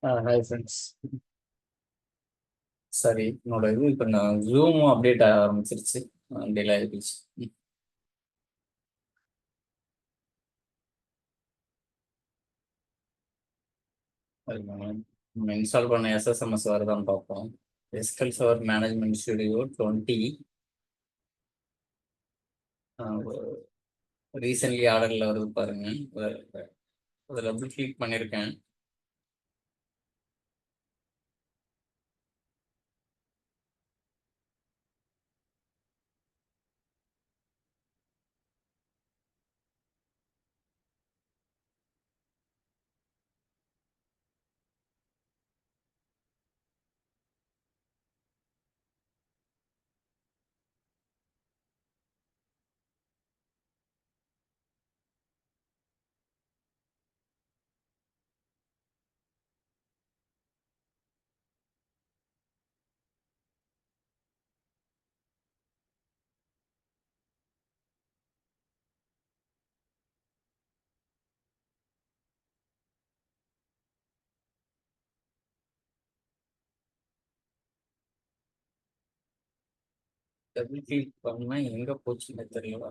Hi friends. சரி, என்னோட இது இப்போ நான் ஜூமும் அப்டேட் ஆக ஆரம்பிச்சிருச்சு. டிலே ஆகிடுச்சு. நம்ம இன்ஸ்டால் பண்ண எஸ்எஸ்எம்எஸ் வருதான்னு பார்ப்போம். SQL server management studio 20 recently ஆர்டரில் வருது பாருங்க. அதில் டபுள் கிளிக் பண்ணியிருக்கேன். டபுள் கிளிக் பண்ணால் எங்கே போச்சுன்னு தெரியல.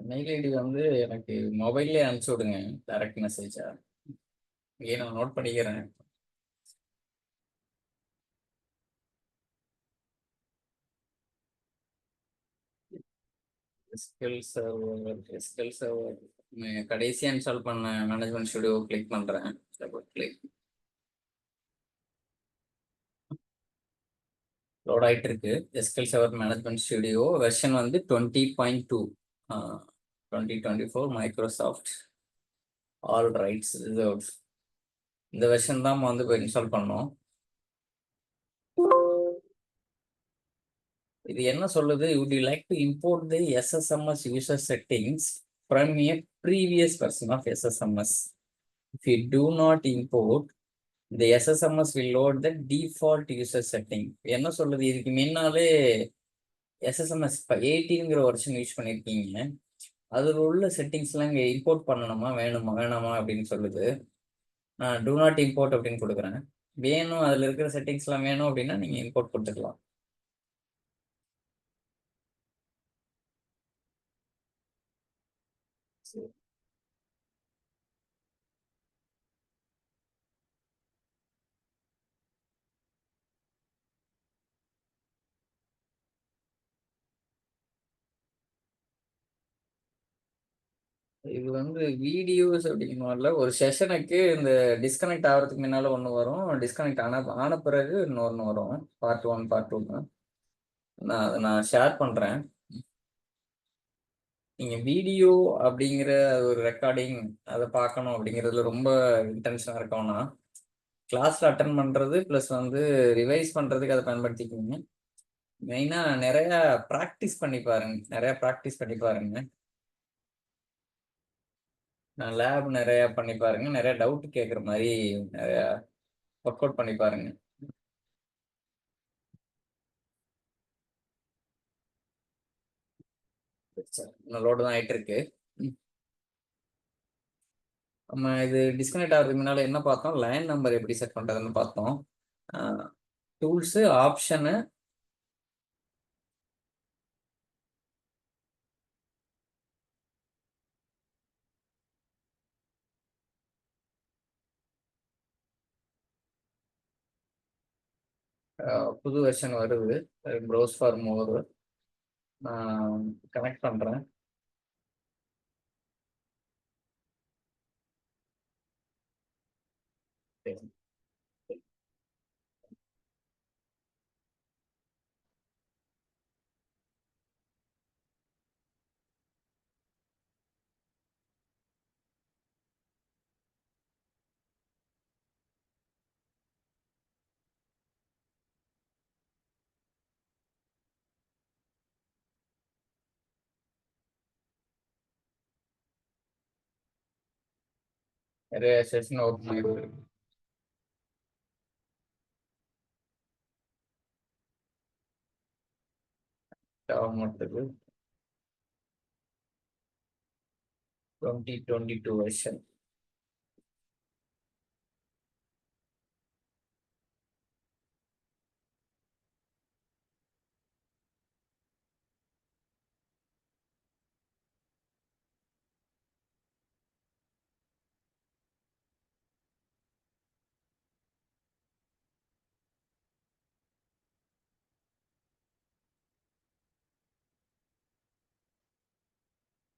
மெயில் ஐடி வந்து எனக்கு மொபைல்லே அனுப்பிச்சி விடுங்க, டைரக்ட் மெசேஜா. ஏன் நான் நோட் பண்ணிக்கிறேன். எஸ்கியூஎல் சர்வர் கடைசியாக இன்ஸ்டால் பண்ண மேனேஜ்மெண்ட் ஸ்டுடியோ கிளிக் பண்ணுறேன். Double click. லோட் ஆகிட்டு இருக்கு. SQL server management studio version வந்து 20.2, 2024 மைக்ரோசாஃப்ட் ஆல் ரைட்ஸ் ரிசர்வ்ட். இந்த வெர்ஷன் தான் வந்து இப்போ இன்ஸ்டால் பண்ணோம். இது என்ன சொல்லுது? would you like to import the SSMS user settings from a previous version of SSMS? If you do not import, the SSMS will load the default user setting. என்ன சொல்லுது? இதுக்கு முன்னாலே SSMS இப்போ 18ங்கிற வருஷன் யூஸ் பண்ணியிருக்கீங்க. அதில் உள்ள செட்டிங்ஸ்லாம் இங்கே இம்போர்ட் பண்ணணுமா வேணாமா அப்படின்னு சொல்லுது. நான் டூ நாட் இம்போர்ட் அப்படின்னு கொடுக்குறேன். வேணும், அதில் இருக்கிற செட்டிங்ஸ்லாம் வேணும் அப்படின்னா நீங்கள் இம்போர்ட் கொடுத்துக்கலாம். சரி. இது வந்து வீடியோஸ் அப்படிங்கிறதுல ஒரு செஷனுக்கு இந்த டிஸ்கனெக்ட் ஆகிறதுக்கு முன்னால் ஒன்று வரும், டிஸ்கனெக்ட் ஆன பிறகு இன்னொன்று வரும். Part 1 part 2. நான் ஷேர் பண்ணுறேன். நீங்கள் வீடியோ அப்படிங்கிற ஒரு ரெக்கார்டிங் அதை பார்க்கணும் அப்படிங்கிறதுல ரொம்ப இன்டென்ஷனாக இருக்கோம்னா கிளாஸில் அட்டன் பண்ணுறது ப்ளஸ் வந்து ரிவைஸ் பண்ணுறதுக்கு அதை பயன்படுத்திக்கோங்க. மெயினாக நிறையா ப்ராக்டிஸ் பண்ணி பாருங்க. நான் லேப் நிறையா பண்ணி பாருங்க, நிறைய டவுட் கேட்குற மாதிரி நிறையா ஒர்க் அவுட் பண்ணி பாருங்க. லோடு தான் ஆயிட்டு இருக்கு. நம்ம இது டிஸ்கனெக்ட் ஆகிறதுக்கு முன்னால என்ன பார்த்தோம்? லைன் நம்பர் எப்படி செட் பண்றதுன்னு பார்த்தோம். டூல்ஸு, ஆப்ஷனு, புது வெர்ஷன் வருது. Browse for more. நான் கனெக்ட் பண்றேன். நிறைய செஷன் ஓப்பன் ஆயிருக்கு. மட்டுக்கு 2022 version.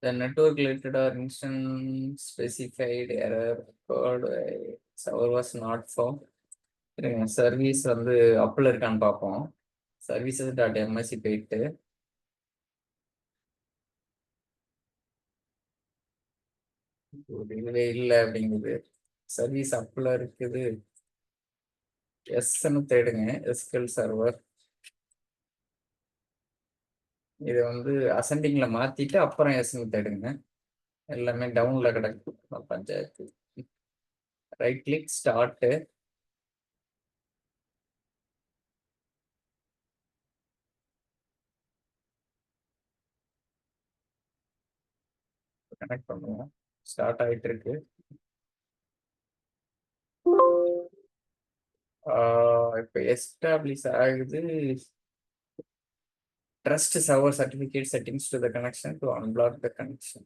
The network related or instance specified error code server was not found. Service வந்து அப்பில் இருக்கான்னு பார்ப்போம். services.msc போயிட்டு இதுவே இல்லை அப்படிங்குது. சர்வீஸ் அப்பில் இருக்குது. எஸ்ன்னு தேடுங்க. எஸ்கியூஎல் சர்வர் இதை வந்து அசெண்டிங்ல மாத்திட்டு அப்புறம் எஸ்ன்னு தேடுங்க. எல்லாமே டவுன்ல கிடக்கு panchayat. Right click start. Connect பண்ணுவோம். ஸ்டார்ட் ஆயிட்டு இருக்கு. இப்போ எஸ்டாப்ளிஷ் ஆகுது. Trust server certificate settings to the connection to unblock the connection.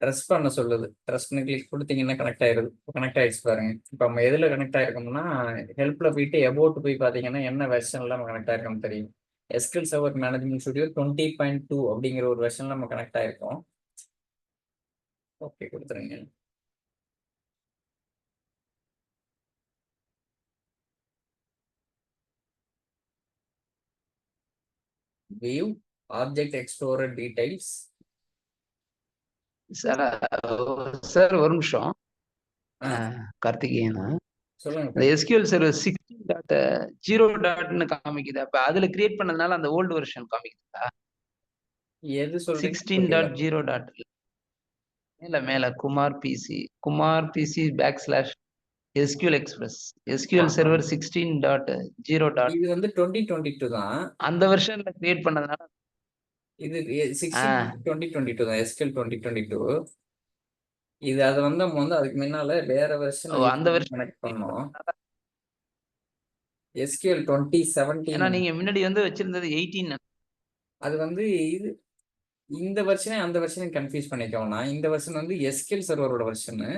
Trust பண்ண சொல்லுது. ட்ரஸ்ட்னு கிளிக் கொடுத்தீங்கன்னா கனெக்ட் ஆயிருது. கனெக்ட் ஆயிடுச்சு பாருங்க. இப்போ நம்ம எதில் கனெக்ட் ஆயிருக்கோம்னா ஹெல்ப்ல போயிட்டு எபோட் போய் பார்த்தீங்கன்னா என்ன வெர்ஷன்ல நம்ம கனெக்ட் ஆயிருக்கோம் தெரியும். எஸ்கியூஎல் சர்வர் மேனேஜ்மெண்ட் ஸ்டுடியோ 20.2 அப்படிங்கிற ஒரு வெர்ஷன்ல நம்ம கனெக்ட் ஆயிருக்கோம். ஓகே கொடுத்துருங்க. View object explorer details. Sir ஒரு நிமிஷம். கார்த்திகேயன் சொல்லுங்க. இந்த எஸ்கியூஎல் சர்வர் 16.0 காமிக்குது. அப்ப அதுல கிரியேட் பண்ணதுனால அந்த ஓல்டு வெர்ஷன் காமிக்குதா? எது சொல்றீங்க? 16.0 இல்ல மேல Kumar PC /SQL express SQL server 16.0. இது வந்து 2022 தான். அந்த வெர்ஷன்ல கிரியேட் பண்ணதுனால இது 2022 தான். எஸ்கியூஎல் 2022. இது அது வந்து நம்ம வந்து அதுக்கு முன்னால வேற வெர்ஷன் அந்த வெர்ஷன் கனெக்ட் பண்ணோம். எஸ்கியூஎல் 2017. ஏன்னா நீங்க முன்னாடி வந்து வச்சிருந்தது 18. அது வந்து இது இந்த வெர்ஷனே அந்த வெர்ஷனையும் கன்ஃபியூஸ் பண்ணிக்கோனா. இந்த வெர்ஷன் வந்து எஸ்கியூஎல் சர்வரோட வெர்ஷன்.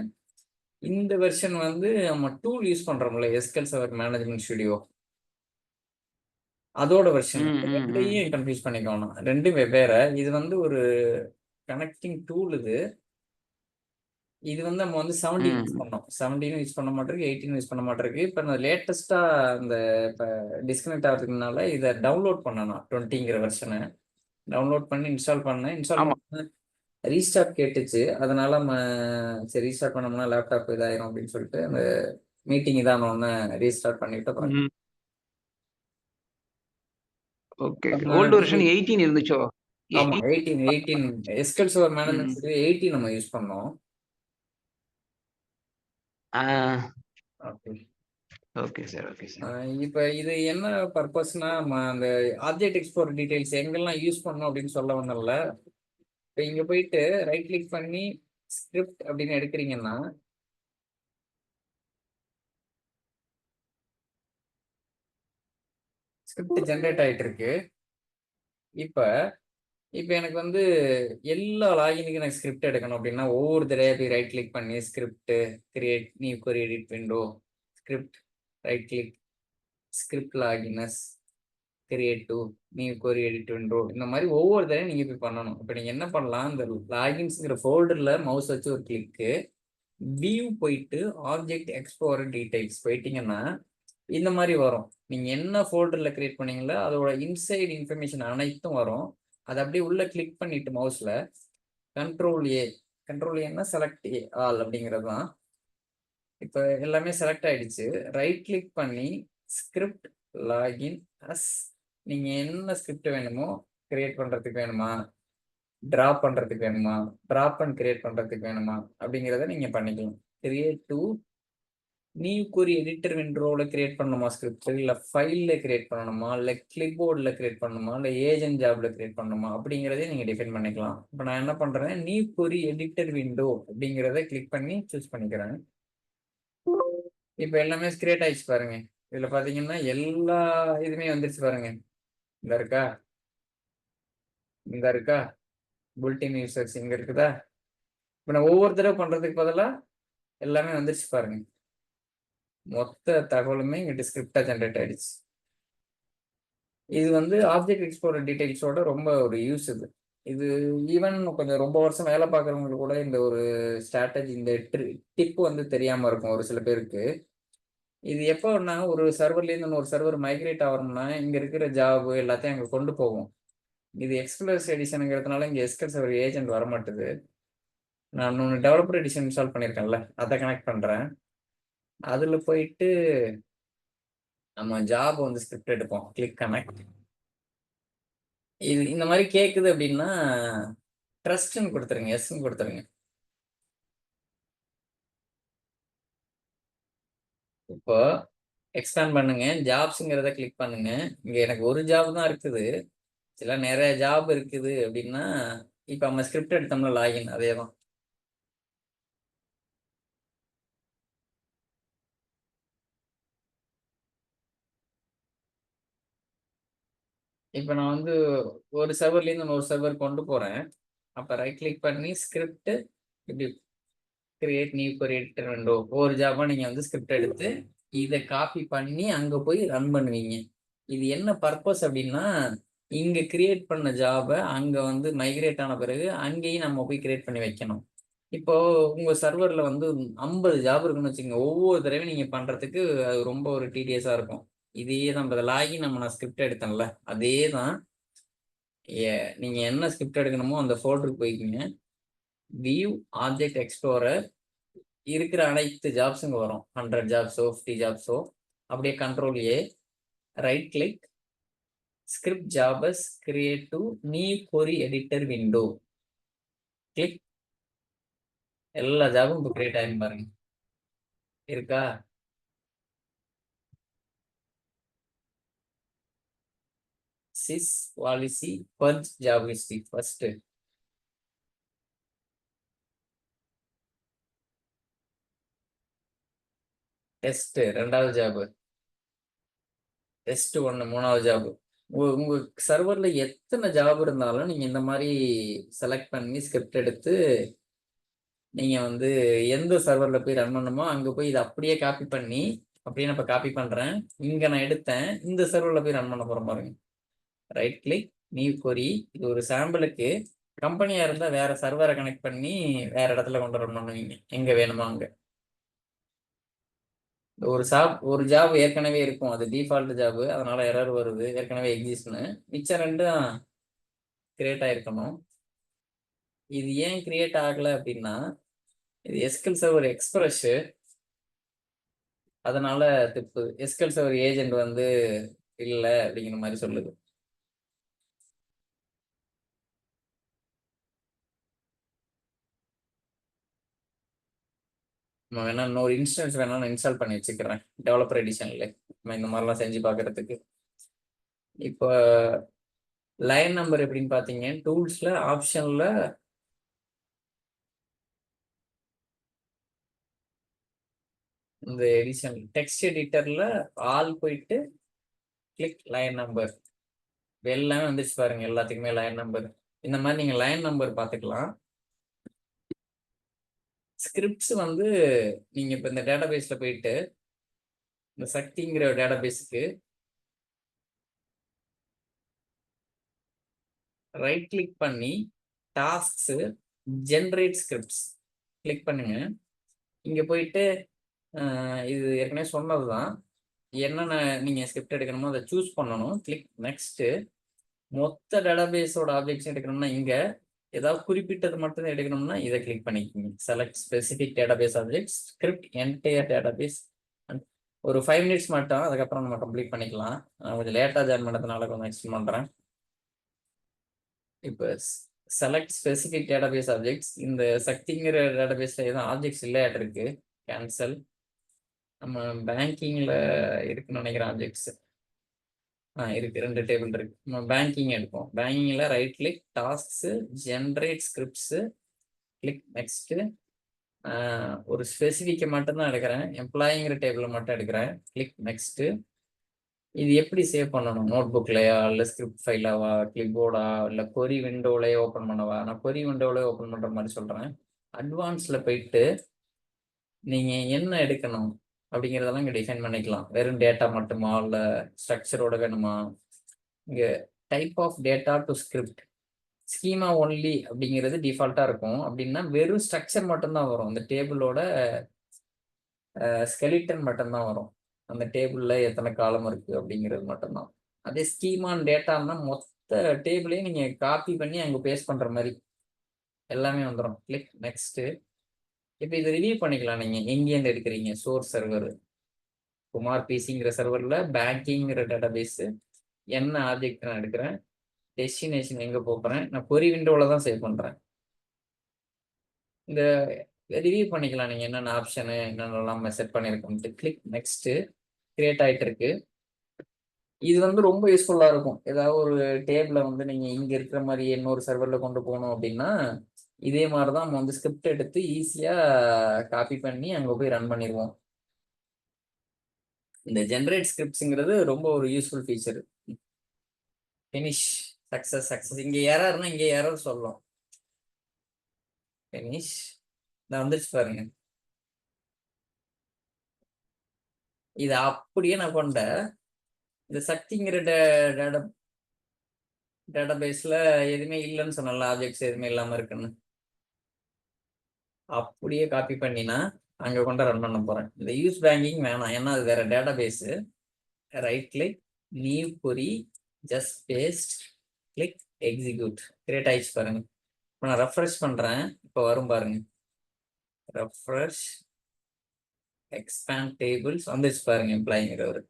இந்த வெர்ஷன் வந்து நம்ம டூல் யூஸ் பண்றோம்ல எஸ்கியூஎல் சர்வர் மேனேஜ்மெண்ட் ஸ்டுடியோ அதோட வெர்ஷன். ரெண்டையும் கன்ஃபியூஸ் பண்ணிக்கோனா. ரெண்டும் வெவ்வேறு. இது வந்து ஒரு கனெக்டிங் டூல். இது வந்து நம்ம வந்து 17 யூஸ் பண்ணோம். 17 யூஸ் பண்ண மாட்டிருக்கு, 18 யூஸ் பண்ண மாட்டிருக்கு. இப்போ நான் லேட்டஸ்டா இந்த இப்போ டிஸ்கனெக்ட் ஆகிறதுக்குனால இதை டவுன்லோட் பண்ணணும். 20ங்கிற வெர்ஷனை டவுன்லோட் பண்ணி இன்ஸ்டால் பண்ண ரீஸ்டார்ட் கேட்டுச்சு. அதனால நம்ம சரி ரீஸ்டார்ட் பண்ணோம்னா லேப்டாப் இதாயிரும் அப்படின்னு சொல்லிட்டு அந்த மீட்டிங் இதான ஒன்று ரீஸ்டார்ட் பண்ணிட்டு ஓகே. ஓல்ட் வெர்ஷன் 18 இருந்துச்சோ? ஆமா 18 எஸ்கியூஎல் சர்வர் மேனேஜ்மெண்ட் 18 நம்ம யூஸ் பண்ணோம். Okay sir. இப்போ இது என்ன பர்பஸ்னா அந்த ஆப்ஜெக்ட் எக்ஸ்ப்ளோர் டீடைல்ஸ் எங்கெல்லாம் யூஸ் பண்ணோம் அப்படின்னு சொல்ல வந்தோம்ல. இப்போ இங்க போயிட்டு ரைட் கிளிக் பண்ணி ஸ்கிரிப்ட் அப்படின்னு எடுக்கிறீங்கன்னா ஸ்கிரிப்ட் ஜென்ரேட் ஆயிட்டு இருக்கு. இப்போ எனக்கு வந்து எல்லா லாகினுக்கும் எனக்கு ஸ்கிரிப்ட் எடுக்கணும் அப்படின்னா ஒவ்வொரு தடவை போய் ரைட் கிளிக் பண்ணி script create new query edit window script right click script லாகினஸ் create new query edit window இந்த மாதிரி ஒவ்வொரு தடவையும் நீங்கள் போய் பண்ணணும். இப்போ நீங்கள் என்ன பண்ணலாம், இந்த லாகின்ஸுங்கிற ஃபோல்டரில் மவுஸ் வச்சு ஒரு கிளிக்கு வியூ போயிட்டு ஆப்ஜெக்ட் எக்ஸ்ப்ளோரர் டீடைல்ஸ் போயிட்டீங்கன்னா இந்த மாதிரி வரும். நீங்கள் என்ன ஃபோல்டரில் கிரியேட் பண்ணீங்களோ அதோட இன்சைட் இன்ஃபர்மேஷன் அனைத்தும் வரும். அதை அப்படியே உள்ள கிளிக் பண்ணிட்டு மவுஸில் கண்ட்ரோல் ஏன்னா செலக்ட் ஆல் அப்படிங்கிறது தான். இப்போ எல்லாமே செலக்ட் ஆயிடுச்சு. ரைட் கிளிக் பண்ணி ஸ்கிரிப்ட் லாகின் அஸ் நீங்கள் என்ன ஸ்கிரிப்ட் வேணுமோ கிரியேட் பண்ணுறதுக்கு வேணுமா, ட்ராப் பண்ணுறதுக்கு வேணுமா, ட்ராப் அண்ட் கிரியேட் பண்ணுறதுக்கு வேணுமா அப்படிங்கிறத நீங்கள் பண்ணிக்கலாம். Create to new query editor விண்டோல கிரியேட் பண்ணணுமா ஸ்கிரிப்ட், இல்லை ஃபைலில் கிரியேட் பண்ணணுமா, இல்லை கிளிப்போர்டில் கிரியேட் பண்ணணுமா, இல்லை ஏஜென்ட் ஜாப்ல கிரியேட் பண்ணணுமா அப்படிங்கிறதே நீங்கள் டிஃபைன் பண்ணிக்கலாம். இப்போ நான் என்ன பண்ணுறேன், நியூ கொரி எடிட்டர் விண்டோ அப்படிங்கிறத கிளிக் பண்ணி சூஸ் பண்ணிக்கிறேன். இப்போ எல்லாமே கிரியேட் ஆயிடுச்சு பாருங்க. இதில் பார்த்தீங்கன்னா எல்லா இதுவுமே வந்துருச்சு பாருங்க. இந்த இருக்கா, இந்த இருக்கா, புல்டின் யூசர்ஸ் இங்கே இருக்குதா. இப்போ நான் ஒவ்வொரு தடவை பண்ணுறதுக்கு பதிலாக எல்லாமே வந்துருச்சு பாருங்க. மொத்த தகவலுமே இங்கிட்ட ஸ்கிரிப்டா ஜென்ரேட் ஆயிடுச்சு. இது வந்து ஆப்ஜெக்ட் எக்ஸ்ப்ளோரர் டீடைல்ஸோட ரொம்ப ஒரு யூஸ் இது. இது ஈவன் கொஞ்சம் ரொம்ப வருஷம் வேலை பார்க்குறவங்களுக்கு கூட இந்த ஒரு ஸ்ட்ராட்டஜி, இந்த டிப் வந்து தெரியாம இருக்கும் ஒரு சில பேருக்கு. இது எப்போன்னா ஒரு சர்வர்லேருந்து இன்னொரு சர்வர் மைக்ரேட் ஆகணும்னா இங்க இருக்கிற ஜாப் எல்லாத்தையும் அங்கே கொண்டு போகும். இது எக்ஸ்பிளர்ஸ் எடிஷனுங்கிறதுனால இங்கே எஸ்கல் சர்வர் ஏஜென்ட் வர மாட்டுது. நான் ஒன்று டெவலப்பர் எடிஷன் இன்ஸ்டால் பண்ணியிருக்கேன்ல, அதை கனெக்ட் பண்ணுறேன். அதில் போயிட்டு நம்ம ஜாப் வந்து ஸ்கிரிப்ட் எடுப்போம். Click connect. இது இந்த மாதிரி கேட்குது அப்படின்னா ட்ரஸ்ட்னு கொடுத்துருங்க, எஸ்ன்னு கொடுத்துருங்க. இப்போ எக்ஸ்பேண்ட் பண்ணுங்க, ஜாப்ஸுங்கிறத கிளிக் பண்ணுங்க. இங்கே எனக்கு ஒரு ஜாப் தான் இருக்குது, சில நிறைய ஜாப் இருக்குது அப்படின்னா இப்போ நம்ம ஸ்கிரிப்ட் எடுத்தோம்னா லாகின் அதே தான். இப்போ நான் வந்து ஒரு சர்வர்லேருந்து இன்னொரு சர்வர் கொண்டு போகிறேன். அப்போ ரைட் கிளிக் பண்ணி ஸ்கிரிப்ட் இப்படி கிரியேட் நியூ எடிட்டர் விண்டோ, ஒரு ஜாபா நீங்கள் வந்து ஸ்கிரிப்ட் எடுத்து இதை காப்பி பண்ணி அங்கே போய் ரன் பண்ணுவீங்க. இது என்ன பர்பஸ் அப்படின்னா, இங்கே கிரியேட் பண்ண ஜாபை அங்கே வந்து மைக்ரேட் ஆன பிறகு அங்கேயும் நம்ம போய் கிரியேட் பண்ணி வைக்கணும். இப்போ உங்கள் சர்வரில் வந்து 50 ஜாப் இருக்குன்னு வச்சுக்கோங்க. ஒவ்வொரு தடவையும் நீங்கள் பண்ணுறதுக்கு அது ரொம்ப ஒரு டிடிஎஸாக இருக்கும். இதே தான் லாகின் நான் ஸ்கிரிப்ட் எடுத்தேன்ல அதே தான். நீங்கள் என்ன ஸ்கிரிப்ட் எடுக்கணுமோ அந்த ஃபோல்டருக்கு போய்க்குங்க. வியூ ஆப்ஜெக்ட் எக்ஸ்ப்ளோரர் இருக்கிற அனைத்து ஜாப்ஸுங்க வரும். 100 ஜாப்ஸோ 50 ஜாப்ஸோ அப்படியே control A, right click, script Jabez create to new query editor window, click. எல்லா ஜாபும் இப்போ கிரியேட் ஆகி பாருங்க. இருக்கா? Sis policy purge job history first, test ரெண்டாவது ஜாப், டெஸ்ட் 1 மூணாவது ஜாப். உங்க சர்வர்ல எத்தனை ஜாப் இருந்தாலும் நீங்க இந்த மாதிரி செலக்ட் பண்ணி ஸ்கிரிப்ட் எடுத்து நீங்க வந்து எந்த சர்வர்ல போய் ரன் பண்ணுமோ அங்க போய் இதை அப்படியே காப்பி பண்ணி, அப்படியே நான் இப்போ காப்பி பண்றேன், இங்க நான் எடுத்தேன், இந்த சர்வர்ல போய் ரன் பண்ண போறேன் பாருங்க. ரைட் கிளிக், நியூ கொரி. இது ஒரு சாம்பிளுக்கு. கம்பெனியா இருந்தா வேற சர்வரை கனெக்ட் பண்ணி வேற இடத்துல கொண்டு ரன் பண்ணுவீங்க, எங்க வேணுமோ அங்க. ஒரு ஜாப் ஏற்கனவே இருக்கும், அது டிஃபால்ட் ஜாப், அதனால எரர் வருது, ஏற்கனவே எக்ஸிஸ்ட்னு. மிச்சம் ரெண்டும் கிரியேட் ஆயிருக்கணும். இது ஏன் கிரியேட் ஆகல அப்படின்னா, இது எஸ்கியூஎல் சர்வர் எக்ஸ்பிரஸ், அதனால திப்பு. எஸ்கியூஎல் சர்வர் ஏஜென்ட் வந்து இல்லை அப்படிங்கிற மாதிரி சொல்லுது. நம்ம வேணா இன்னொரு இன்ஸ்டன்ஸ் வேணா நான் இன்ஸ்டால் பண்ணி வச்சுக்கிறேன் டெவலப்பர் எடிஷன்ல, நம்ம இந்த மாதிரிலாம் செஞ்சு பார்க்கறதுக்கு. இப்போ லைன் நம்பர் எப்படின்னு பார்த்தீங்க, டூல்ஸ்ல ஆப்ஷன்ல இந்த எடிஷன் டெக்ஸ்ட் எடிட்டர்ல ஆல் போயிட்டு கிளிக் லைன் நம்பர், எல்லாமே வந்துச்சு பாருங்க. எல்லாத்துக்குமே லைன் நம்பர். இந்த மாதிரி நீங்க லைன் நம்பர் பார்த்துக்கலாம். ஸ்கிரிப்ட்ஸ் வந்து நீங்க இப்போ இந்த டேட்டா பேஸ்ல போயிட்டு இந்த சக்திங்கிற டேட்டா பேஸுக்கு ரைட் கிளிக் பண்ணி டாஸ்க்ஸ் ஜென்ரேட் ஸ்கிரிப்ட்ஸ் கிளிக் பண்ணுங்க. இங்க போயிட்டு இது ஏற்கனவே சொன்னதுதான், என்னென்ன நீங்க ஸ்கிரிப்ட் எடுக்கணுமோ அதை சூஸ் பண்ணணும். Click next. மொத்த டேட்டாபேஸோட ஆப்ஜெக்ட்ஸ் எடுக்கணும்னா இங்க, ஏதாவது குறிப்பிட்டது மட்டும் எடுக்கணும்னா இதை கிளிக் பண்ணிக்கோங்க. Select specific database objects, script entire database. ஒரு 5 மினிட்ஸ் மட்டும், அதுக்கப்புறம் நம்ம கம்ப்ளீட் பண்ணிக்கலாம். கொஞ்சம் லேட்டாக ஜாயின் பண்ணதுனால கொஞ்சம் எக்ஸ்பிளைன் பண்ணுறேன். இப்போ செலக்ட் ஸ்பெசிபிக் டேட்டாபேஸ் ஆப்ஜெக்ட்ஸ், இந்த சக்திங்கிற டேட்டாபேஸில் எதுவும் ஆப்ஜெக்ட்ஸ் இல்லையாட்டு இருக்கு, கேன்சல். நம்ம பேங்கிங்ல இருக்குன்னு நினைக்கிறேன் ஆப்ஜெக்ட்ஸ். இருக்கு, 2 டேபிள் இருக்கு. நம்ம பேங்கிங் எடுப்போம். பேங்கிங்ல right click, tasks, generate scripts, click next. ஒரு ஸ்பெசிஃபிக்கை மட்டும் தான் எடுக்கிறேன். எம்ப்ளாயிங்கிற டேபிளை மட்டும் எடுக்கிறேன். Click next. இது எப்படி சேவ் பண்ணணும்? நோட் புக்லையா, இல்லை ஸ்கிரிப்ட் ஃபைலாவா, கிளிப் போர்டா, இல்லை கொரி விண்டோவிலே ஓப்பன் பண்ணவா? நான் கொரி விண்டோவிலே ஓப்பன் பண்ணுற மாதிரி சொல்கிறேன். அட்வான்ஸில் போயிட்டு நீங்கள் என்ன எடுக்கணும் அப்படிங்கிறதெல்லாம் இங்கே டிஃபைன் பண்ணிக்கலாம். வெறும் டேட்டா மட்டுமா, இல்லை ஸ்ட்ரக்சரோட வேணுமா? இங்கே type of data to script, schema only அப்படிங்கிறது டிஃபால்ட்டாக இருக்கும். அப்படின்னா வெறும் ஸ்ட்ரக்சர் மட்டும்தான் வரும். அந்த டேபிளோட ஸ்கெலிட்டன் மட்டும்தான் வரும். அந்த டேபிளில் எத்தனை காலம் இருக்குது அப்படிங்கிறது மட்டும்தான். அதே ஸ்கீமான் டேட்டான்னா மொத்த டேபிளையும் நீங்கள் காப்பி பண்ணி அங்கே பேஸ்ட் பண்ணுற மாதிரி எல்லாமே வந்துடும். Click next. இப்போ இதை ரிவ்யூ பண்ணிக்கலாம். நீங்கள் எங்கேருந்து எடுக்கிறீங்க? சோர்ஸ் சர்வர் குமார் பிசிங்கிற சர்வரில் பேங்கிங்கிற டேட்டாபேஸு என்ன ஆப்ஜெக்ட் நான் எடுக்கிறேன், டெஸ்டினேஷன் எங்கே போகிறேன், நான் கொரி விண்டோவில் தான் சேவ் பண்ணுறேன். இந்த ரிவ்யூ பண்ணிக்கலாம் நீங்கள் என்னென்ன ஆப்ஷனு என்னென்னலாம் செட் பண்ணியிருக்கோம்ட்டு. Click next. கிரியேட் ஆகிட்டு இருக்கு. இது வந்து ரொம்ப யூஸ்ஃபுல்லாக இருக்கும். ஏதாவது ஒரு டேபிளை வந்து நீங்கள் இங்கே இருக்கிற மாதிரி இன்னொரு சர்வரில் கொண்டு போகணும் அப்படின்னா, இதே மாதிரி தான் நம்ம வந்து ஸ்கிரிப்ட் எடுத்து ஈஸியாக காப்பி பண்ணி அங்கே போய் ரன் பண்ணிடுவோம். இந்த ஜென்ரேட் ஸ்கிரிப்ட்ஸுங்கிறது ரொம்ப ஒரு யூஸ்ஃபுல் ஃபீச்சர். Finish, success. இங்கே எரர்னா இங்கே எரர் சொல்லும். ஃபினிஷ். நான் வந்துச்சு பாருங்க. இது அப்படியே நான் கொண்ட இந்த சக்திங்கிற டேட்டாபேஸில் எதுவுமே இல்லைன்னு சொன்னல, ஆப்ஜெக்ட்ஸ் எதுவுமே இல்லாமல் இருக்குன்னு. அப்படியே காப்பி பண்ணினா அங்கே கொண்டு ரன் பண்ண போகிறேன். இந்த யூஸ் பேங்கிங் வேணாம், ஏன்னா அது வேற database. Right click, new query, just paste, click execute. Create ஆயிடுச்சு பாருங்க. இப்போ நான் ரெஃப்ரெஷ் பண்ணுறேன். இப்போ வரும் பாருங்க. ரெஃப்ரெஷ், எக்ஸ்பேண்ட் டேபிள்ஸ் வந்துச்சு பாருங்க. எம்ப்ளாயிங்கிறவர்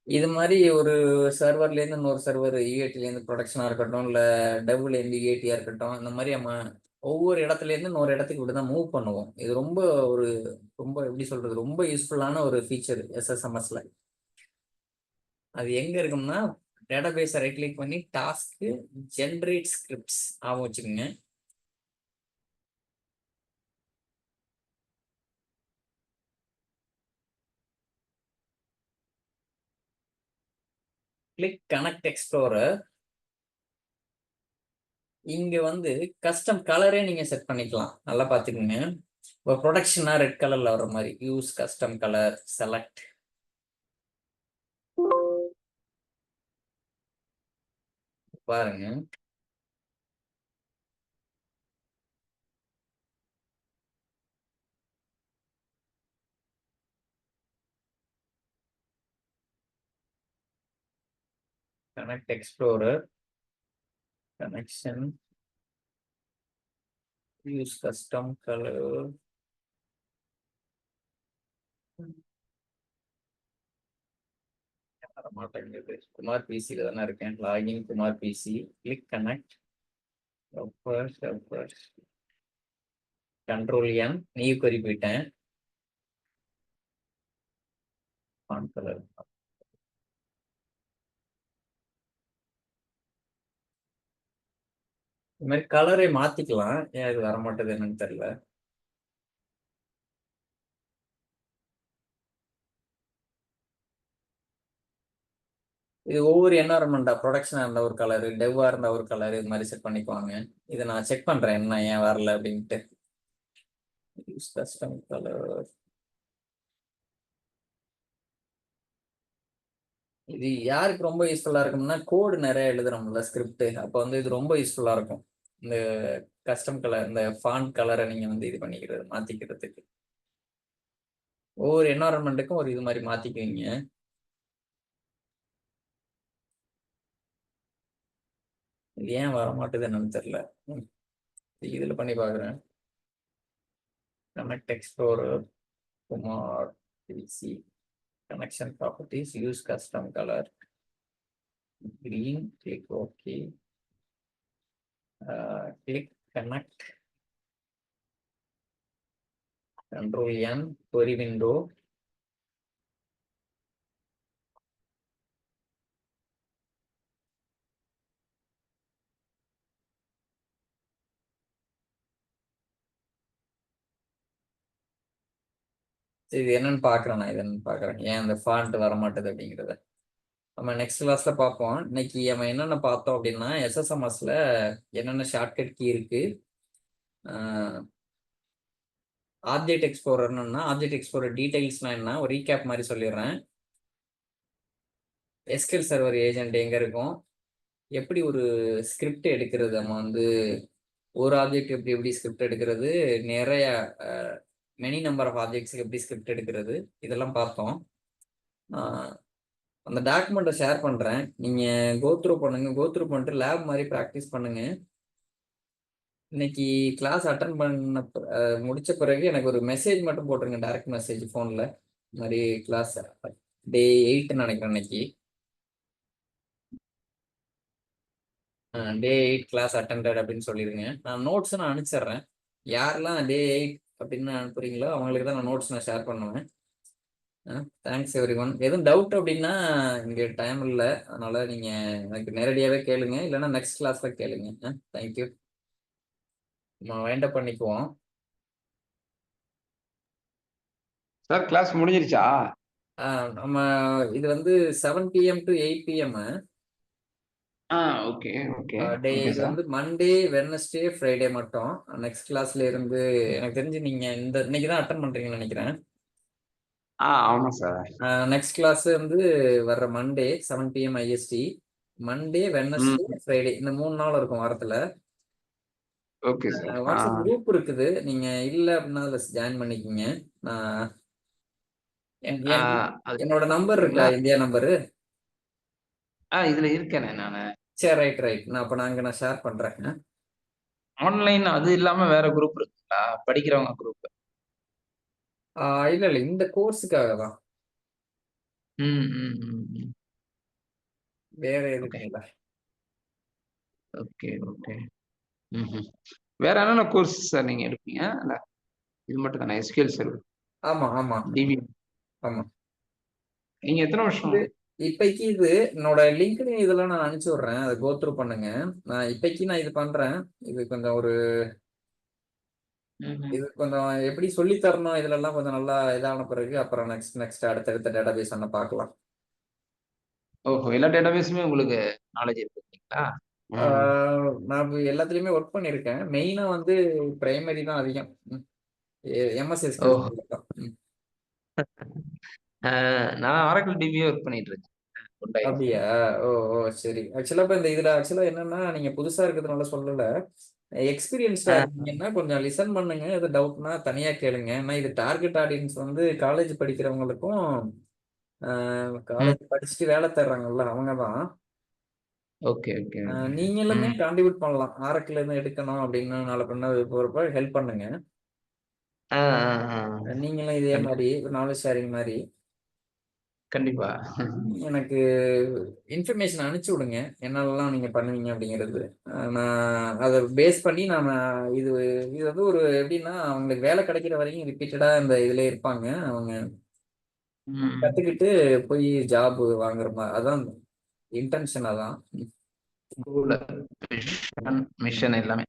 இது மாதிரி ஒரு சர்வர்லேருந்து இன்னொரு சர்வர், யூஏடிலேருந்து ப்ரொடக்ஷனாக இருக்கட்டும், இல்லை டெவ்லேருந்து யூஏடியாக இருக்கட்டும், இந்த மாதிரி நம்ம ஒவ்வொரு இடத்துலேருந்து இன்னொரு இடத்துக்கு இப்படி தான் மூவ் பண்ணுவோம். இது ரொம்ப ரொம்ப எப்படி சொல்கிறது, ரொம்ப யூஸ்ஃபுல்லான ஒரு ஃபீச்சர் எஸ்எஸ்எம்எஸ்ல. அது எங்கே இருக்கும்னா, டேட்டாபேஸை ரைட் கிளிக் பண்ணி டாஸ்க்கு ஜென்ரேட் ஸ்கிரிப்ட்ஸ் ஆகும் வச்சுக்கோங்க. Click connect explorer. இங்க வந்து கஸ்டம் கலரே நீங்க செட் பண்ணிக்கலாம். நல்லா பாத்துக்கோங்க. இப்போ ப்ரொடக்ஷனா ரெட் கலர்ல வர மாதிரி யூஸ் கஸ்டம் கலர், செலக்ட். பாருங்க. Connect explorer, connection, use custom colour. வர மாட்டேங்குது. குமார் பிசில தானே இருக்கேன். Login Kumar PC. Click connect. Control N, new query போயிட்டேன். ஃபாண்ட் கலர் இந்த மாதிரி கலரை மாத்திக்கலாம். ஏன் இது வர மாட்டேது என்னன்னு தெரியல. இது ஒவ்வொரு என்வரன்மெண்டா, ப்ரொடக்ஷனா இருந்த ஒரு கலரு, டெவ்வா இருந்த ஒரு கலர், இது மாதிரி செட் பண்ணிக்குவாங்க. இதை நான் செக் பண்றேன் என்ன ஏன் வரல அப்படின்ட்டு. Use custom colour. இது யாருக்கு ரொம்ப யூஸ்ஃபுல்லா இருக்கும்னா, கோடு நிறைய எழுதுறோம்ல ஸ்கிரிப்ட், அப்போ வந்து இது ரொம்ப யூஸ்ஃபுல்லா இருக்கும். இந்த கஸ்டம் கலர், இந்த ஃபாண்ட் கலரை நீங்க வந்து இது பண்ணிக்கிறது, மாத்திக்கிறதுக்கு. ஒவ்வொரு என்வரன்மெண்ட்டுக்கும் ஒரு இது மாதிரி மாத்திக்குவீங்க. இது ஏன் வர மாட்டேது என்னன்னு தெரியல. இதுல பண்ணி பாக்குறேன். Connect explorer, Kumar PC, connection properties, use custom color, green, click OK, click connect, control N, query window, இது என்னன்னு பாக்குறேன், நான் இது என்னன்னு பாக்குறேன், ஏன் அந்த ஃபாண்ட் வர மாட்டேது அப்படிங்கிறத நம்ம நெக்ஸ்ட் கிளாஸ்ல பார்ப்போம். இன்னைக்கு நம்ம என்னென்ன பார்த்தோம் அப்படின்னா, எஸ்எஸ்எம்எஸ்ல என்னென்ன ஷார்ட்கட் கீ இருக்கு, ஆப்ஜெக்ட் எக்ஸ்ப்ளோரர்னா ஆப்ஜெக்ட் எக்ஸ்ப்ளோரர் டீடைல்ஸ்னா என்ன, ஒரு ரீகேப் மாதிரி சொல்லிடுறேன். எஸ்கியூஎல் சர்வர் ஏஜென்ட் எங்க இருக்கும், எப்படி ஒரு ஸ்கிரிப்ட் எடுக்கிறது, நம்ம வந்து ஒரு ஆப்ஜெக்ட் எப்படி எப்படி ஸ்கிரிப்ட் எடுக்கிறது, நிறைய மெனி நம்பர் ஆஃப் ஆப்ஜெக்ட்ஸ்க்கு எப்படி ஸ்கிரிப்ட் எடுக்கிறது, இதெல்லாம் பார்த்தோம். அந்த டாக்குமெண்ட்டை ஷேர் பண்ணுறேன், நீங்கள் கோத்ரூ பண்ணுங்க, கோத்ரூ பண்ணிட்டு லேப் மாதிரி ப்ராக்டிஸ் பண்ணுங்க. இன்னைக்கு கிளாஸ் அட்டன் பண்ண முடிச்ச பிறகு எனக்கு ஒரு மெசேஜ் மட்டும் போட்டுருங்க, டைரக்ட் மெசேஜ் ஃபோனில், இந்த மாதிரி கிளாஸ் டே 8 நினைக்கிறேன் இன்னைக்கு, டே 8 கிளாஸ் அட்டெண்டட் அப்படின்னு சொல்லிடுங்க. நான் நோட்ஸ் நான் அனுப்பிச்சிடுறேன், யாரெல்லாம் டே 8 அப்படின்னு அனுப்புறீங்களோ அவங்களுக்கு தான் நான் நோட்ஸ் நான் ஷேர் பண்ணுவேன். Thanks every one. எதுவும் டவுட் அப்படின்னா இங்கே டைம் இல்லை, அதனால நீங்கள் எனக்கு நேரடியாகவே கேளுங்க, இல்லைன்னா நெக்ஸ்ட் கிளாஸில் கேளுங்க. தேங்க்யூ. நம்ம வைண்ட் அப் பண்ணிக்குவோம். சார் கிளாஸ் முடிஞ்சிருச்சா? நம்ம இது வந்து 7 PM to 8 PM. Okay okay day okay இது சார். வந்து மண்டே, வெட்னஸ்டே, ஃப்ரைடே மட்டும். நெக்ஸ்ட் கிளாஸ்ல இருந்து எனக்கு தெரிஞ்சு நீங்க இன்னைக்கு தான் அட்டன் பண்றீங்கன்னு நினைக்கிறேன். ஆமா சார். நெக்ஸ்ட் கிளாஸ் வந்து வர்ற Monday 7 PM IST, Monday, Wednesday, Friday, இந்த 3 நாள் இருக்கும் வாரத்துல. Okay sir. வாட்ஸ்அப் குரூப் இருக்குது, நீங்க இல்ல அப்படின்னா அதுல ஜாயின் பண்ணிக்கோங்க. என்னோட நம்பர் இருக்கா, இந்தியா நம்பரு? இதுல இருக்கேனே நானு. சரி, ரைட் ரைட், நான் அப்ப நான் ஷேர் பண்றேன். ஆன்லைன் அது இல்லாம வேற குரூப் இருக்குங்களா, படிக்கிறவங்க குரூப்? இல்ல இல்ல, இந்த கோர்ஸுக்காக தான், வேற எதுக்கும் இல்ல. Okay okay. வேற என்னென்ன கோர்ஸ் சார் நீங்க எடுப்பீங்க? இல்ல இது மட்டும் தானே, எஸ்கியூஎல் சர்வர், ஆமா ஆமா டிபி? ஆமா. நீங்க எத்தனை வருஷம்? இப்பைக்கு இது என்னோட லிங்க்டின் இதெல்லாம் நான் அனுப்பிச்சு விடுறேன், அதை கோத்ரூ பண்ணுங்க. நான் இப்பைக்கு இது பண்றேன். இது கொஞ்சம் ஒரு இது கொஞ்சம் எப்படி சொல்லி தரணும், இதுல எல்லாம் கொஞ்சம் நல்லா இதான பிறகு அப்புறம் நெக்ஸ்ட் அடுத்தடுத்த டேட்டாபேஸ் என்ன பார்க்கலாம். ஓஹோ, எல்லா டேட்டாபேஸுமே உங்களுக்கு நாலேஜ் இருக்குங்களா? நான் எல்லாத்துலயுமே ஒர்க் பண்ணியிருக்கேன், மெயினா வந்து பிரைமரி தான் அதிகம், எம்எஸ் ஓ, SQL. நான் ஆரக்கிள் டிபியே ஒர்க் பண்ணிட்டு இருக்கேன். அப்படியா? ஓ ஓ சரி. ஆக்சுவலா இப்ப இந்த இதுல ஆக்சுவலா என்னன்னா, நீங்க புதுசா இருக்கிறதுனால சொல்லல, எக்ஸ்பீரியன்ஸ்டா இருக்கீங்கன்னா கொஞ்சம் லிசன் பண்ணுங்க, எது டவுட்னா தனியா கேளுங்க. ஏன்னா இது டார்கெட் ஆடியன்ஸ் வந்து காலேஜ் படிக்கிறவங்களுக்கும் காலேஜ் படிச்சுட்டு வேலை தர்றாங்கல்ல அவங்க தான். Okay okay. நீங்களுமே கான்ட்ரிபியூட் பண்ணலாம், ஆரக்கிள் இருந்து எடுக்கணும் அப்படின்னு நாளை பண்ண போறப்ப ஹெல்ப் பண்ணுங்க. நீங்களும் இதே மாதிரி ஒரு நாலேஜ் ஷேரிங் மாதிரி கண்டிப்பா. எனக்கு இன்ஃபர்மேஷன் அனுப்பிச்சு விடுங்க, என்னெல்லாம் நீங்க பண்ணுவீங்க அப்படிங்கிறது. நான் அதை பேஸ் பண்ணி நாம இது இது வந்து ஒரு எப்படின்னா, அவங்களுக்கு வேலை கிடைக்கிற வரைக்கும் ரிப்பீட்டடா இந்த இதுல இருப்பாங்க அவங்க, கத்துக்கிட்டு போய் ஜாப் வாங்குற மாதிரி, அதான் இன்டென்ஷன், அதான். மிஷன் எல்லாமே.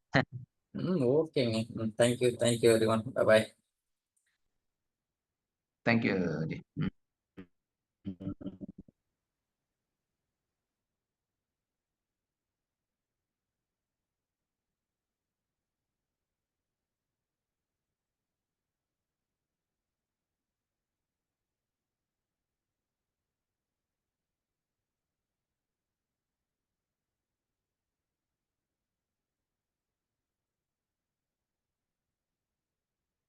ஓகேங்க. Thank you every one. Bye. Thank you.